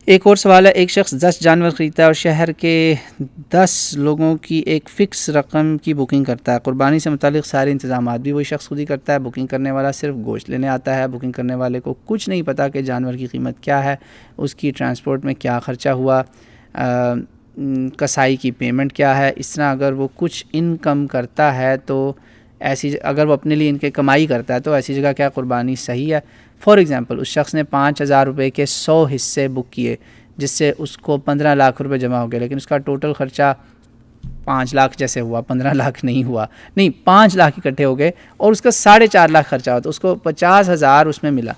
ایک اور سوال ہے، ایک شخص 10 جانور خریدتا ہے اور شہر کے 10 لوگوں کی ایک فکس رقم کی بکنگ کرتا ہے، قربانی سے متعلق سارے انتظامات بھی وہی شخص خود ہی کرتا ہے، بکنگ کرنے والا صرف گوشت لینے آتا ہے، بکنگ کرنے والے کو کچھ نہیں پتہ کہ جانور کی قیمت کیا ہے، اس کی ٹرانسپورٹ میں کیا خرچہ ہوا، کسائی کی پیمنٹ کیا ہے۔ اس طرح اگر وہ کچھ انکم کرتا ہے تو اگر وہ اپنے لیے ان کے کمائی کرتا ہے تو ایسی جگہ کیا قربانی صحیح ہے؟ فار ایگزامپل اس شخص نے 5,000 روپے کے 100 حصے بک کیے جس سے اس کو 15 لاکھ روپے جمع ہو گئے، لیکن اس کا ٹوٹل خرچہ 5 لاکھ جیسے ہوا، 15 لاکھ نہیں ہوا، نہیں 5 لاکھ اکٹھے ہو گئے اور اس کا 4.5 لاکھ خرچہ ہوا تو اس کو 50,000 اس میں ملا۔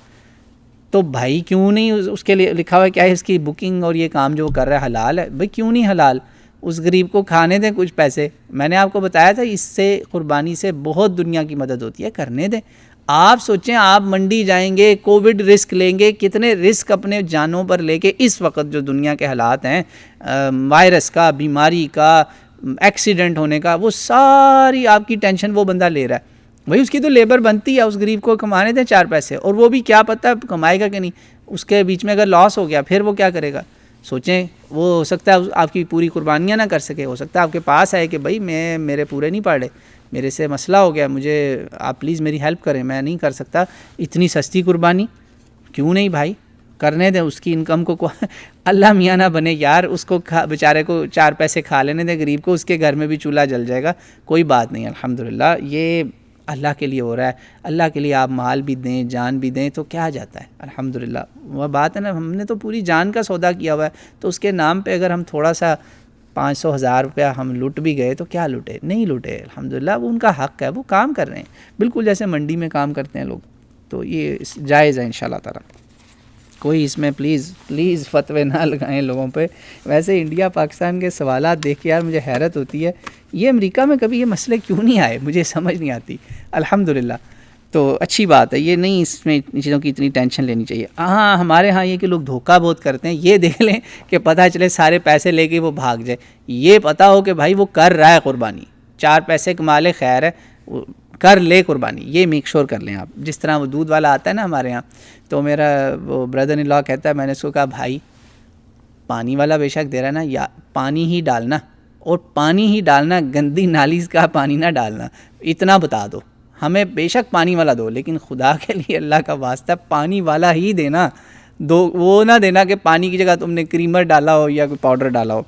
تو بھائی کیوں نہیں اس کے لیے لکھا ہوا ہے کیا ہے اس کی بکنگ اور یہ کام جو وہ کر رہا ہے حلال ہے؟ بھائی کیوں نہیں حلال؟ اس غریب کو کھانے دیں کچھ پیسے، میں نے آپ کو بتایا تھا اس سے قربانی سے بہت دنیا کی مدد ہوتی ہے، کرنے دیں۔ آپ سوچیں آپ منڈی جائیں گے، کووڈ رسک لیں گے، کتنے رسک اپنے جانوں پر لے کے اس وقت جو دنیا کے حالات ہیں، وائرس کا، بیماری کا، ایکسیڈنٹ ہونے کا، وہ ساری آپ کی ٹینشن وہ بندہ لے رہا ہے۔ بھائی اس کی تو لیبر بنتی ہے، اس غریب کو کمانے دیں 4 پیسے، اور وہ بھی کیا پتہ کمائے گا کہ نہیں، اس کے بیچ میں اگر لاس ہو گیا پھر وہ کیا کرے گا؟ سوچیں، وہ ہو سکتا ہے آپ کی پوری قربانیاں نہ کر سکے، ہو سکتا ہے آپ کے پاس آئے کہ بھائی میرے پورے نہیں پڑ رہے، میرے سے مسئلہ ہو گیا، مجھے آپ پلیز میری ہیلپ کریں، میں نہیں کر سکتا اتنی سستی قربانی۔ کیوں نہیں بھائی، کرنے دیں، اس کی انکم کو اللہ میاں نہ بنے یار، اس کو بیچارے کو 4 پیسے کھا لینے دیں غریب کو، اس کے گھر میں بھی چولہا جل جائے گا، کوئی بات نہیں۔ الحمدللہ یہ اللہ کے لیے ہو رہا ہے، اللہ کے لیے آپ مال بھی دیں، جان بھی دیں تو کیا جاتا ہے، الحمدللہ۔ وہ بات ہے نا، ہم نے تو پوری جان کا سودا کیا ہوا ہے، تو اس کے نام پہ اگر ہم تھوڑا سا 500,000 روپیہ ہم لوٹ بھی گئے تو کیا لوٹے؟ نہیں لوٹے، الحمدللہ، وہ ان کا حق ہے، وہ کام کر رہے ہیں بالکل جیسے منڈی میں کام کرتے ہیں لوگ، تو یہ جائز ہے انشاءاللہ تعالی۔ کوئی اس میں پلیز فتوے نہ لگائیں لوگوں پہ۔ ویسے انڈیا پاکستان کے سوالات دیکھ کے یار مجھے حیرت ہوتی ہے، یہ امریکہ میں کبھی یہ مسئلے کیوں نہیں آئے، مجھے سمجھ نہیں آتی، الحمدللہ۔ تو اچھی بات ہے، یہ نہیں اس میں ان چیزوں کی اتنی ٹینشن لینی چاہیے۔ ہاں ہمارے ہاں یہ کہ لوگ دھوکہ بہت کرتے ہیں، یہ دیکھ لیں کہ پتہ چلے سارے پیسے لے کے وہ بھاگ جائے، یہ پتہ ہو کہ بھائی وہ کر رہا ہے قربانی، 4 پیسے کما لے خیر ہے، کر لے قربانی، یہ میک شور کر لیں آپ۔ جس طرح وہ دودھ والا آتا ہے نا ہمارے ہاں، تو میرا وہ بردر ان لا کہتا ہے، میں نے اس کو کہا بھائی پانی والا بے شک دے رہا ہے نا، یا پانی ہی ڈالنا، اور پانی ہی ڈالنا، گندی نالی کا پانی نہ ڈالنا، اتنا بتا دو ہمیں، بے شک پانی والا دو، لیکن خدا کے لیے اللہ کا واسطہ پانی والا ہی دینا، وہ نہ دینا کہ پانی کی جگہ تم نے کریمر ڈالا ہو یا کوئی پاؤڈر ڈالا ہو۔